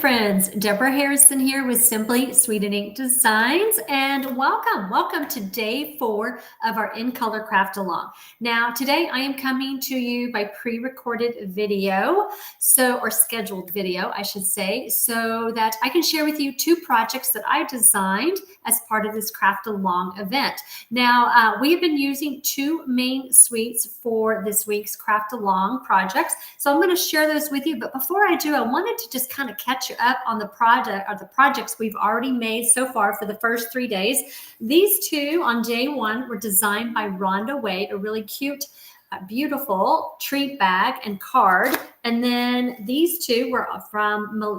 friends, Debra Harrison here with Simply Sweet and Ink Designs, and welcome to day 4 of our In Color Craft Along. Now, today I am coming to you by pre-recorded video, or scheduled video, I should say, so that I can share with you 2 projects that I designed as part of this Craft Along event. Now, we have been using 2 main suites for this week's Craft Along projects, so I'm going to share those with you. But before I do, I wanted to just kind of catch you up on the projects we've already made so far for the first 3 days. These 2 on day 1 were designed by Rhonda Wade, a really cute, beautiful treat bag and card. And then these 2 were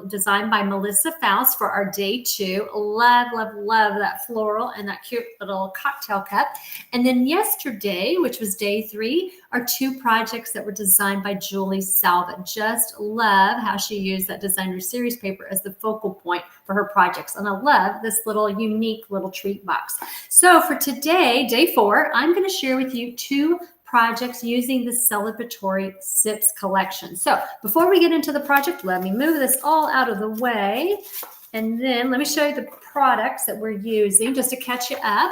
designed by Melissa Faust for our day 2. Love that floral and that cute little cocktail cup. And then yesterday, which was day 3, are 2 projects that were designed by Julie Salva. Just love how she used that designer series paper as the focal point for her projects. And I love this little unique little treat box. So for today, day 4, I'm going to share with you 2 projects using the Celebratory Sips collection. So before we get into the project, let me move this all out of the way. And then let me show you the products that we're using just to catch you up.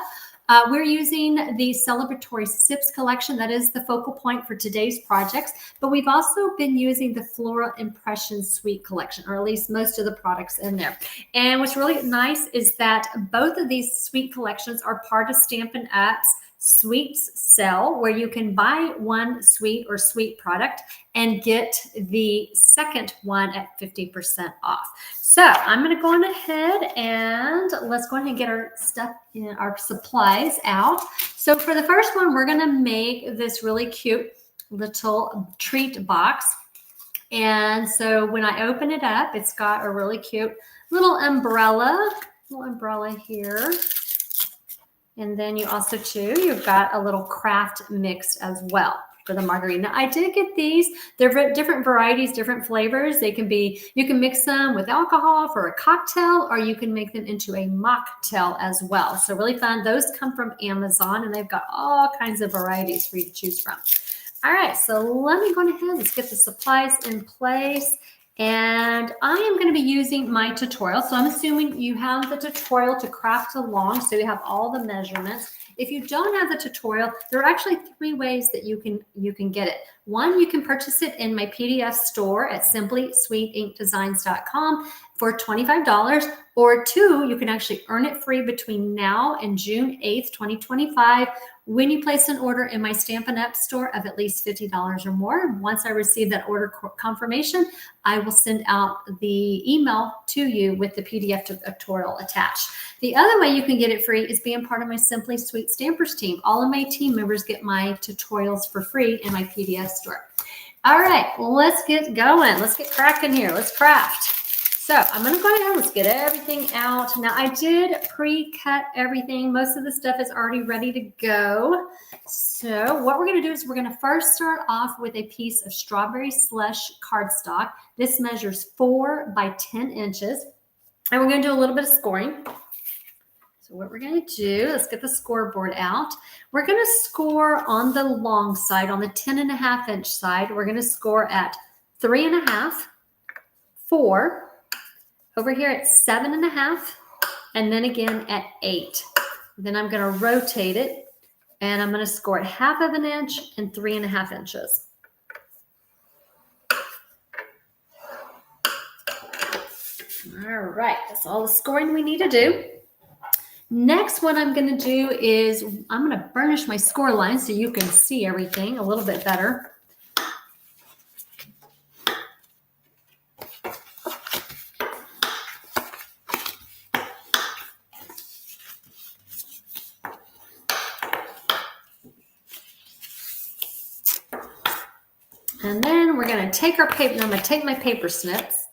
We're using the Celebratory Sips collection. That is the focal point for today's projects. But we've also been using the Floral Impressions Suite collection, or at least most of the products in there. And what's really nice is that both of these suite collections are part of Stampin' Up's Sweets sale, where you can buy 1 suite or suite product and get the second one at 50% off. So I'm going to go on ahead and let's go ahead and get our stuff in our supplies out. So for the first one, we're going to make this really cute little treat box. And so when I open it up, it's got a really cute little umbrella here. And then you also, you've got a little craft mix as well for the margarita. Now, I did get these. They're different varieties, different flavors. They can be, you can mix them with alcohol for a cocktail, or you can make them into a mocktail as well. So really fun. Those come from Amazon, and they've got all kinds of varieties for you to choose from. All right, so let me go ahead. Let's get the supplies in place. And I am going to be using my tutorial. So I'm assuming you have the tutorial to craft along, so you have all the measurements. If you don't have the tutorial, there are actually 3 ways that you can get it. 1, you can purchase it in my PDF store at simplysweetinkdesigns.com for $25. Or 2, you can actually earn it free between now and June 8th, 2025, when you place an order in my Stampin' Up store of at least $50 or more. Once I receive that order confirmation, I will send out the email to you with the PDF tutorial attached. The other way you can get it free is being part of my Simply Sweet Stampers team. All of my team members get my tutorials for free in my PDF store. All right, let's get going. Let's get cracking here. Let's craft. So I'm going to go ahead. Let's get everything out. Now, I did pre-cut everything. Most of the stuff is already ready to go. So what we're going to do is we're going to first start off with a piece of strawberry slush cardstock. This measures 4 by 10 inches. And we're going to do a little bit of scoring. So what we're going to do, let's get the scoreboard out. We're going to score on the long side, on the 10.5 inch side. We're going to score at 3.5, 4, over here at 7.5, and then again at 8. Then I'm going to rotate it, and I'm going to score at 1/2 inch and 3.5 inches. All right, that's all the scoring we need to do. Next, what I'm going to do is I'm going to burnish my score line so you can see everything a little bit better. And then we're going to take our paper, I'm going to take my paper snips,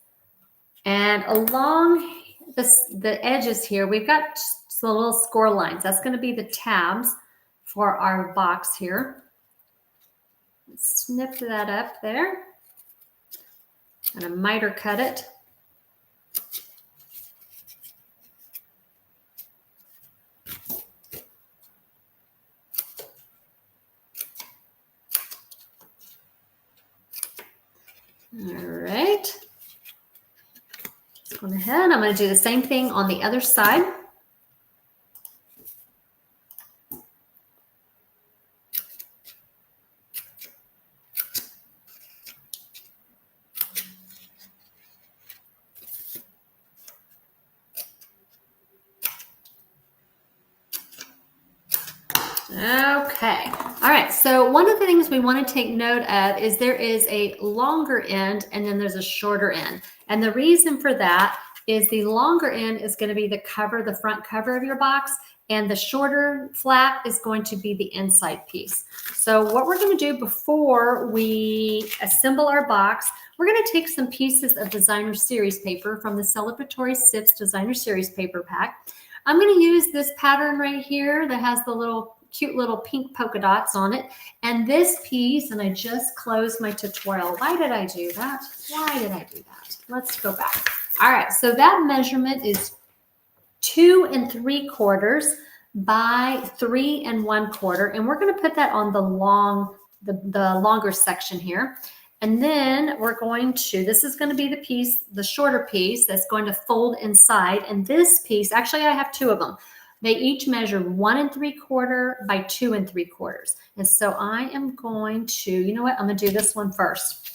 and along the edges here, we've got some little score lines. That's going to be the tabs for our box here. Snip that up there. And a miter cut it. All right. Go ahead. I'm going to do the same thing on the other side. Okay. All right. So one of the things we want to take note of is there is a longer end and then there's a shorter end. And the reason for that is the longer end is going to be the cover, the front cover of your box, and the shorter flap is going to be the inside piece. So what we're going to do before we assemble our box, we're going to take some pieces of designer series paper from the Celebratory Sips designer series paper pack. I'm going to use this pattern right here that has the little cute little pink polka dots on it. And this piece, and I just closed my tutorial. Why did I do that? Why did I do that? Let's go back. All right, so that measurement is 2 3/4 by 3 1/4. And we're going to put that on the longer section here. And then we're going to, this is going to be the piece, the shorter piece that's going to fold inside. And this piece, actually I have 2 of them. They each measure 1 3/4 by 2 3/4. And so I am going to, you know what? I'm going to do this one first.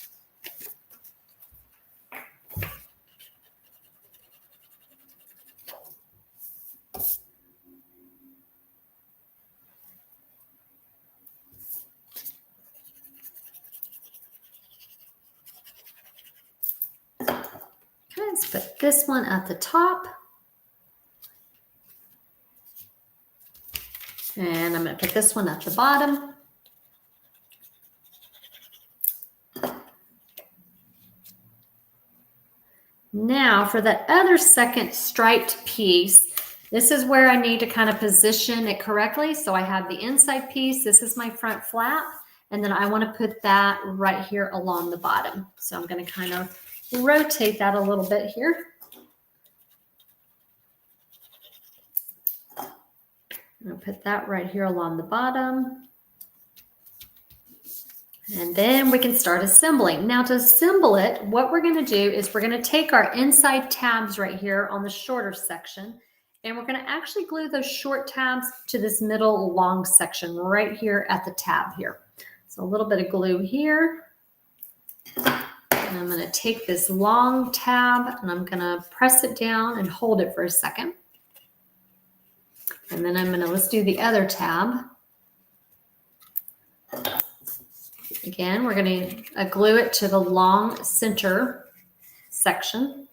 Okay, let's put this one at the top. And I'm going to put this one at the bottom. Now for that other second striped piece, this is where I need to kind of position it correctly. So I have the inside piece. This is my front flap. And then I want to put that right here along the bottom. So I'm going to kind of rotate that a little bit here. I'm going to put that right here along the bottom. And then we can start assembling. Now to assemble it, what we're going to do is we're going to take our inside tabs right here on the shorter section, and we're going to actually glue those short tabs to this middle long section right here at the tab here. So a little bit of glue here. And I'm going to take this long tab and I'm going to press it down and hold it for a second. And then I'm going to, let's do the other tab. Again, we're going to glue it to the long center section.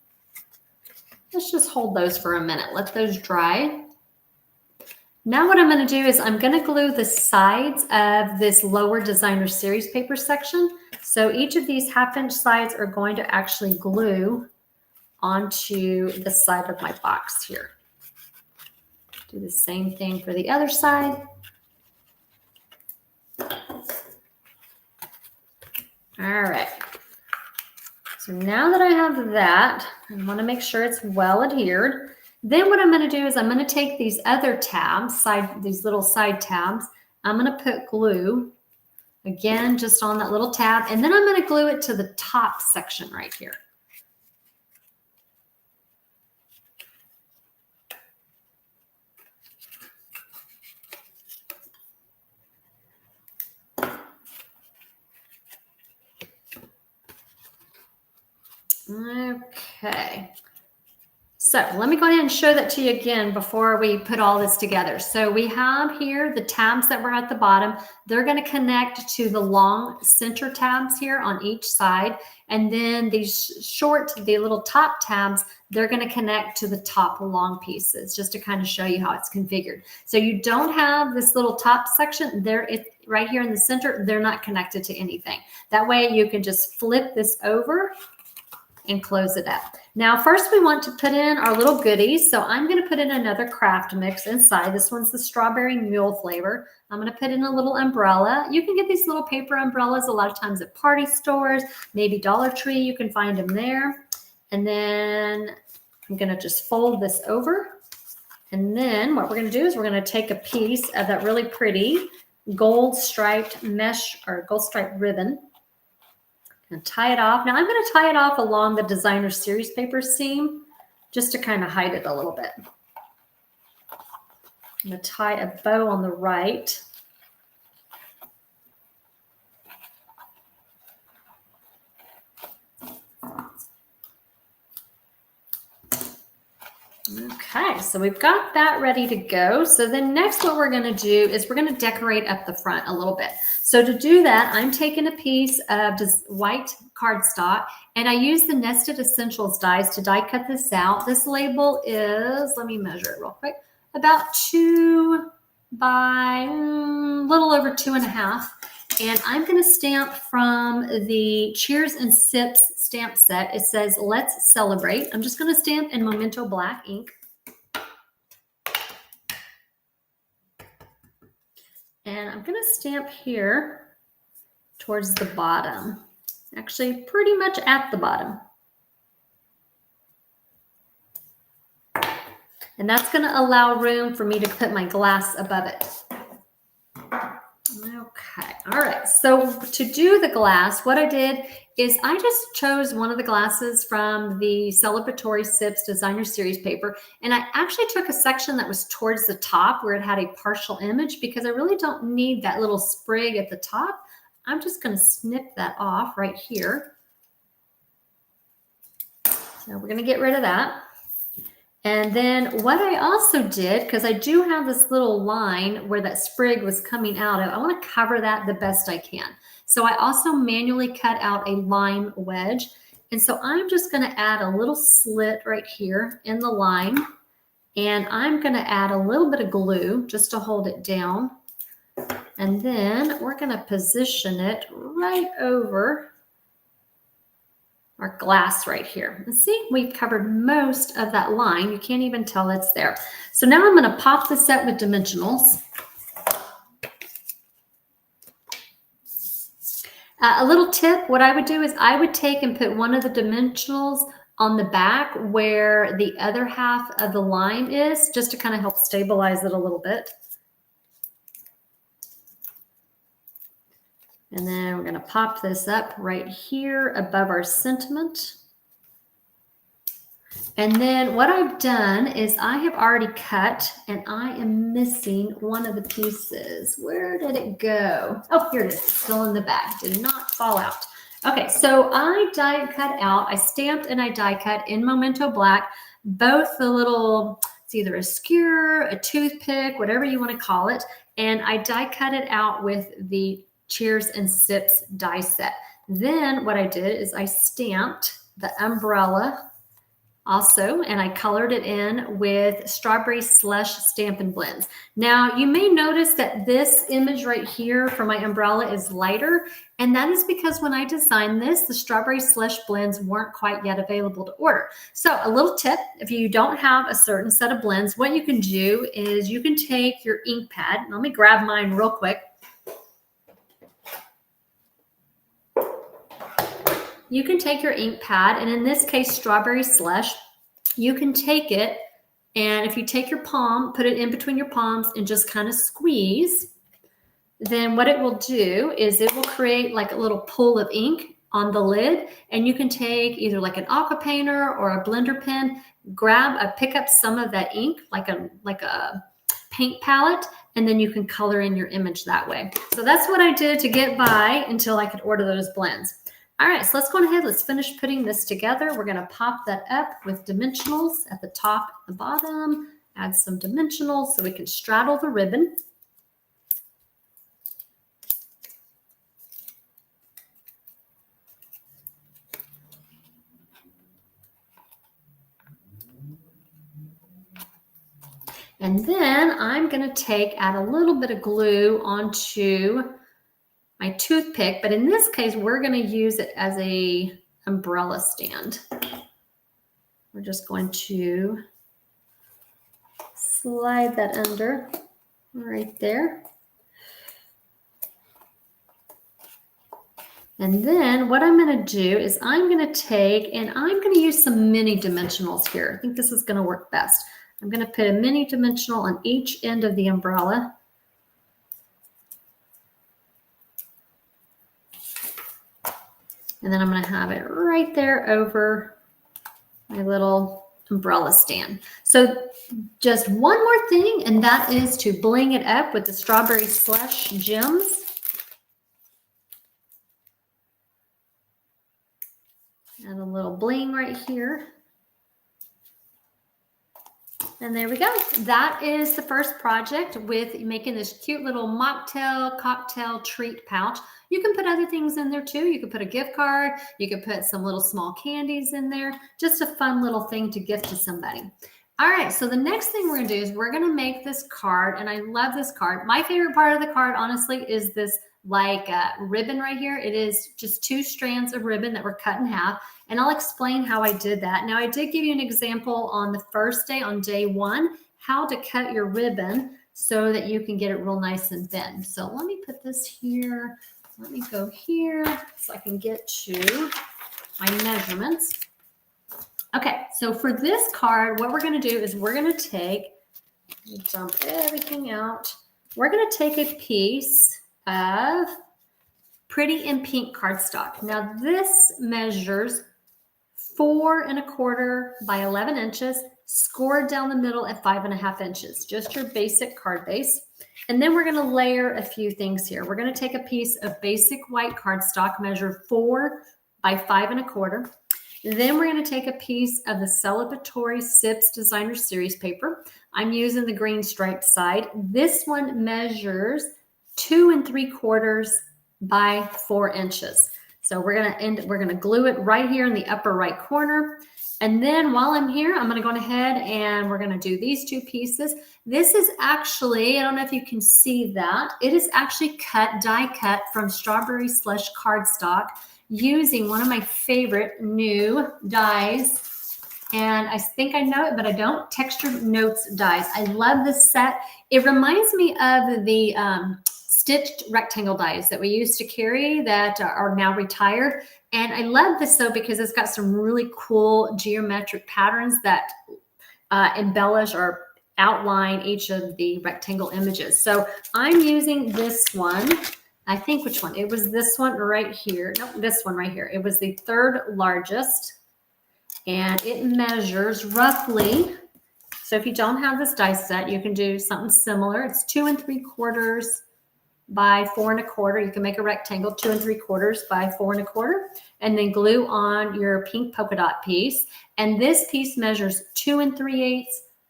Let's just hold those for a minute. Let those dry. Now what I'm going to do is I'm going to glue the sides of this lower designer series paper section. So each of these 1/2 inch sides are going to actually glue onto the side of my box here. Do the same thing for the other side. All right. So now that I have that, I want to make sure it's well adhered. Then what I'm going to do is I'm going to take these other tabs, these little side tabs. I'm going to put glue, again, just on that little tab. And then I'm going to glue it to the top section right here. Okay, so let me go ahead and show that to you again before we put all this together. So we have here the tabs that were at the bottom. They're going to connect to the long center tabs here on each side. And then these short, the little top tabs, they're going to connect to the top long pieces, just to kind of show you how it's configured. So you don't have this little top section there. It's right here in the center. They're not connected to anything. That way you can just flip this over and close it up. Now, first we want to put in our little goodies. So I'm going to put in another craft mix inside. This one's the strawberry mule flavor. I'm going to put in a little umbrella. You can get these little paper umbrellas a lot of times at party stores, maybe Dollar Tree. You can find them there. And then I'm going to just fold this over. And then what we're going to do is we're going to take a piece of that really pretty gold striped mesh or gold striped ribbon and tie it off. Now I'm going to tie it off along the designer series paper seam. just to kind of hide it a little bit. I'm going to tie a bow on the right. Okay, so we've got that ready to go. So then next what we're going to do is we're going to decorate up the front a little bit. So to do that, I'm taking a piece of just white cardstock, and I use the Nested Essentials dies to die cut this out. This label is, let me measure it real quick, about 2 by a little over 2.5. And I'm going to stamp from the Cheers and Sips stamp set. It says, "Let's Celebrate." I'm just going to stamp in Memento Black ink. And I'm going to stamp here towards the bottom. Actually, pretty much at the bottom. And that's going to allow room for me to put my glass above it. Okay, all right. So to do the glass, what I did is I just chose one of the glasses from the Celebratory Sips Designer Series paper, and I actually took a section that was towards the top where it had a partial image because I really don't need that little sprig at the top. I'm just going to snip that off right here. So we're going to get rid of that. And then what I also did, because I do have this little line where that sprig was coming out of, I want to cover that the best I can. So I also manually cut out a line wedge. And so I'm just going to add a little slit right here in the line. And I'm going to add a little bit of glue just to hold it down. And then we're going to position it right over our glass right here. And see, we've covered most of that line. You can't even tell it's there. So now I'm going to pop this up with dimensionals. A little tip, what I would do is I would take and put one of the dimensionals on the back where the other half of the line is, just to kind of help stabilize it a little bit. And then we're going to pop this up right here above our sentiment. And then what I've done is I have already cut, and I am missing one of the pieces. Where did it go? Oh, here it is. It's still in the back. Did not fall out. Okay, so I die cut out. I stamped and I die cut in Memento Black both the little, it's either a skewer, a toothpick, whatever you want to call it. And I die cut it out with the Cheers and Sips die set. Then what I did is I stamped the umbrella also, and I colored it in with Strawberry Slush Stampin' Blends. Now, you may notice that this image right here for my umbrella is lighter, and that is because when I designed this, the Strawberry Slush blends weren't quite yet available to order. So a little tip, if you don't have a certain set of blends, what you can do is you can take your ink pad. Let me grab mine real quick. You can take your ink pad, and in this case, Strawberry Slush, you can take it, and if you take your palm, put it in between your palms and just kind of squeeze, then what it will do is it will create like a little pool of ink on the lid, and you can take either like an aqua painter or a blender pen, pick up some of that ink, like a paint palette, and then you can color in your image that way. So that's what I did to get by until I could order those blends. All right, so let's go ahead. Let's finish putting this together. We're going to pop that up with dimensionals at the top and the bottom. Add some dimensionals so we can straddle the ribbon. And then I'm going to add a little bit of glue onto my toothpick, but in this case, we're going to use it as a umbrella stand. We're just going to slide that under right there. And then what I'm going to do is I'm going to take and I'm going to use some mini dimensionals here. I think this is going to work best. I'm going to put a mini dimensional on each end of the umbrella. And then I'm going to have it right there over my little umbrella stand. So just one more thing, and that is to bling it up with the strawberry slush gems. Add a little bling right here. And there we go. That is the first project with making this cute little mocktail cocktail treat pouch. You can put other things in there too. You could put a gift card. You could put some little small candies in there. Just a fun little thing to gift to somebody. All right, so the next thing we're gonna do is we're gonna make this card, and I love this card. My favorite part of the card, honestly, is this like ribbon right here. It is just 2 strands of ribbon that were cut in half, and I'll explain how I did that. Now, I did give you an example on the first day, on day 1, how to cut your ribbon so that you can get it real nice and thin. So let me put this here. Let me go here so I can get to my measurements. Okay, so for this card, what we're going to do is we're going to take, dump everything out. We're going to take a piece of Pretty in Pink cardstock. Now this measures 4 1/4 by 11 inches, scored down the middle at 5 1/2 inches, just your basic card base. And then we're going to layer a few things here. We're going to take a piece of basic white cardstock, measure 4 by 5 1/4. Then we're going to take a piece of the Celebratory Sips Designer Series paper. I'm using the green striped side. This one measures 2 3/4 by 4 inches. So we're going to glue it right here in the upper right corner. And then while I'm here, I'm going to go ahead and we're going to do these 2 pieces. This is actually, I don't know if you can see that, it is actually die cut from strawberry slush cardstock using one of my favorite new dies. And I think I know it, but I don't. Textured Notes dies. I love this set. It reminds me of the stitched rectangle dies that we used to carry that are now retired. And I love this though because it's got some really cool geometric patterns that embellish or outline each of the rectangle images. So I'm using this one. I think which one? It was this one right here. Nope, this one right here. It was the 3rd largest. And it measures roughly, so if you don't have this die set, you can do something similar. It's 2 3/4 by 4 1/4. You can make a rectangle 2 3/4 by 4 1/4, and then glue on your pink polka dot piece. And this piece measures 2 3/8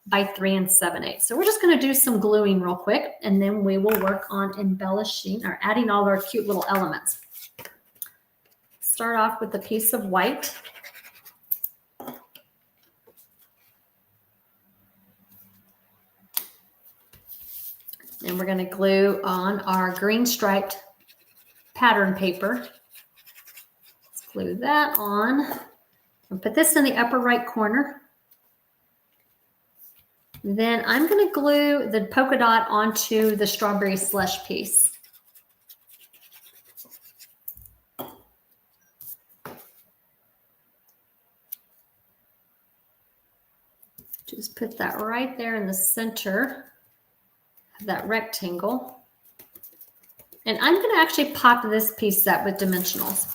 by 3 7/8. So we're just going to do some gluing real quick, and then we will work on embellishing or adding all our cute little elements. Start off with a piece of white. And we're going to glue on our green striped pattern paper. Let's glue that on. I'll put this in the upper right corner. Then I'm going to glue the polka dot onto the strawberry slush piece. Just put that right there in the center of that rectangle. And I'm going to actually pop this piece up with dimensionals.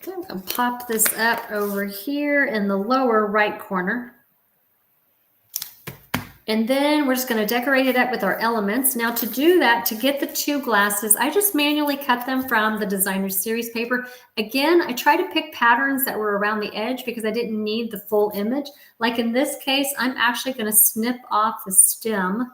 Okay, I'm going to pop this up over here in the lower right corner. And then we're just going to decorate it up with our elements. Now to do that, to get the 2 glasses, I just manually cut them from the designer series paper. Again, I try to pick patterns that were around the edge because I didn't need the full image. Like in this case, I'm actually going to snip off the stem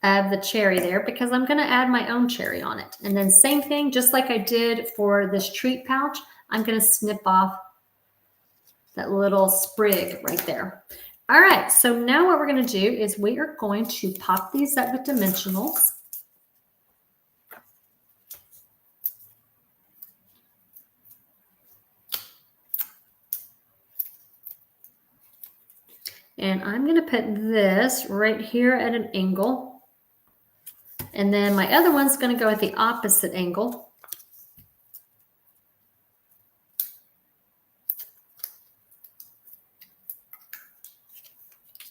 of the cherry there because I'm going to add my own cherry on it. And then same thing, just like I did for this treat pouch, I'm going to snip off that little sprig right there. All right, so now what we're going to do is we are going to pop these up with dimensionals. And I'm going to put this right here at an angle. And then my other one's going to go at the opposite angle.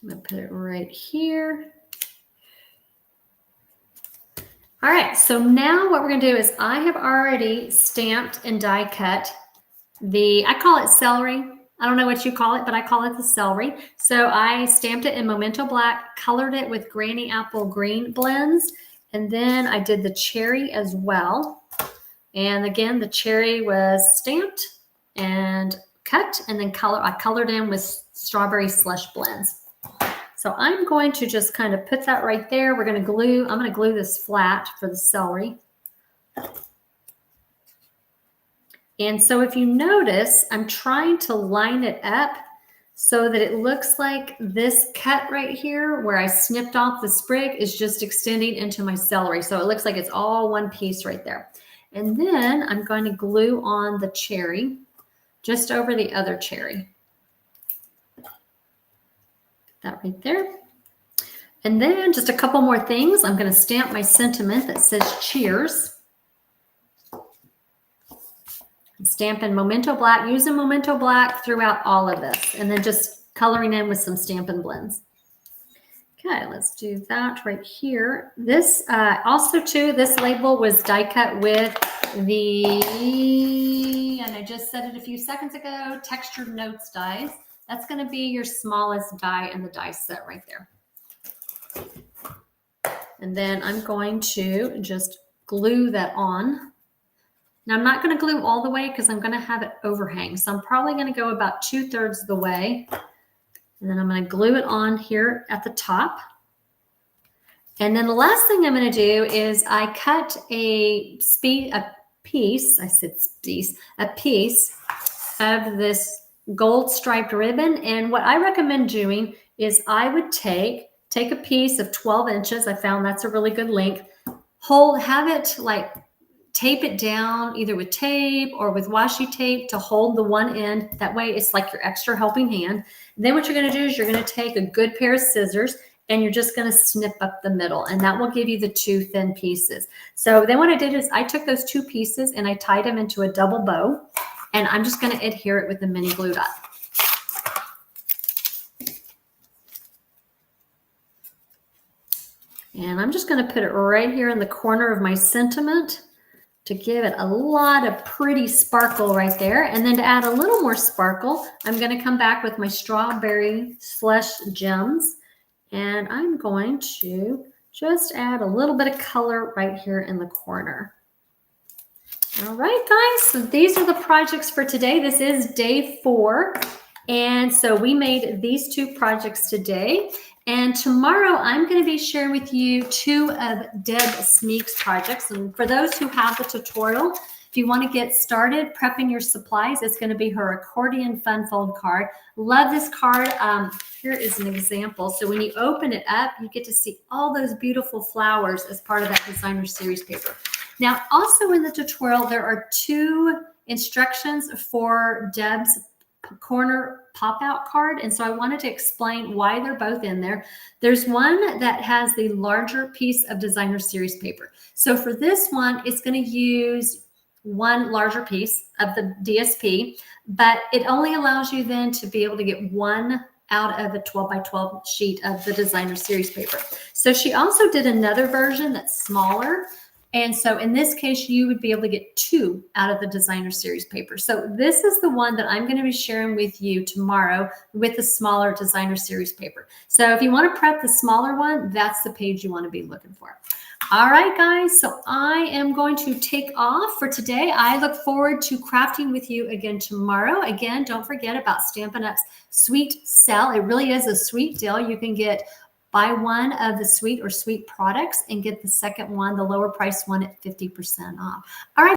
I'm going to put it right here. All right, so now what we're going to do is I have already stamped and die cut I call it celery. I don't know what you call it, but I call it the celery. So I stamped it in Memento Black, colored it with Granny Apple Green blends, and then I did the cherry as well. And again, the cherry was stamped and cut, and then I colored in with strawberry slush blends. So I'm going to just kind of put that right there. I'm going to glue this flat for the celery. And so if you notice, I'm trying to line it up so that it looks like this cut right here where I snipped off the sprig is just extending into my celery. So it looks like it's all one piece right there. And then I'm going to glue on the cherry just over the other cherry. That right there. And then just a couple more things. I'm going to stamp my sentiment that says cheers. Stamp in Memento Black, using Memento Black throughout all of this, and then just coloring in with some Stampin' Blends. Okay, let's do that right here. This also too, this label was die cut with and I just said it a few seconds ago, Textured Notes dies. That's going to be your smallest die in the die set right there. And then I'm going to just glue that on. Now I'm not going to glue all the way because I'm going to have it overhang. So I'm probably going to go about 2/3 of the way. And then I'm going to glue it on here at the top. And then the last thing I'm going to do is I cut a piece of this gold striped ribbon. And what I recommend doing is I would take a piece of 12 inches. I found that's a really good length. Have it like tape it down either with tape or with washi tape to hold the one end. That way it's like your extra helping hand. And then what you're going to do is you're going to take a good pair of scissors and you're just going to snip up the middle, and that will give you the 2 thin pieces. So then what I did is I took those 2 pieces and I tied them into a double bow, and I'm just going to adhere it with a mini glue dot. And I'm just going to put it right here in the corner of my sentiment to give it a lot of pretty sparkle right there. And then to add a little more sparkle, I'm going to come back with my strawberry slush gems. And I'm going to just add a little bit of color right here in the corner. All right, guys, so these are the projects for today. This is day 4. And so we made these 2 projects today. And tomorrow I'm going to be sharing with you 2 of Deb Smeek's projects. And for those who have the tutorial, if you want to get started prepping your supplies, it's going to be her accordion fun fold card. Love this card. Here is an example. So when you open it up, you get to see all those beautiful flowers as part of that designer series paper. Now, also in the tutorial, there are 2 instructions for Deb's corner pop-out card, and so I wanted to explain why they're both in there. There's one that has the larger piece of designer series paper. So for this one, it's going to use one larger piece of the DSP, but it only allows you then to be able to get one out of a 12 by 12 sheet of the designer series paper. So she also did another version that's smaller. And so in this case, you would be able to get 2 out of the designer series paper. So this is the one that I'm going to be sharing with you tomorrow with the smaller designer series paper. So if you want to prep the smaller one, that's the page you want to be looking for. All right, guys, so I am going to take off for today. I look forward to crafting with you again tomorrow. Again, don't forget about Stampin' Up's sweet sale. It really is a sweet deal. You can buy one of the sweet or sweet products and get the second one, the lower priced one, at 50% off. All right.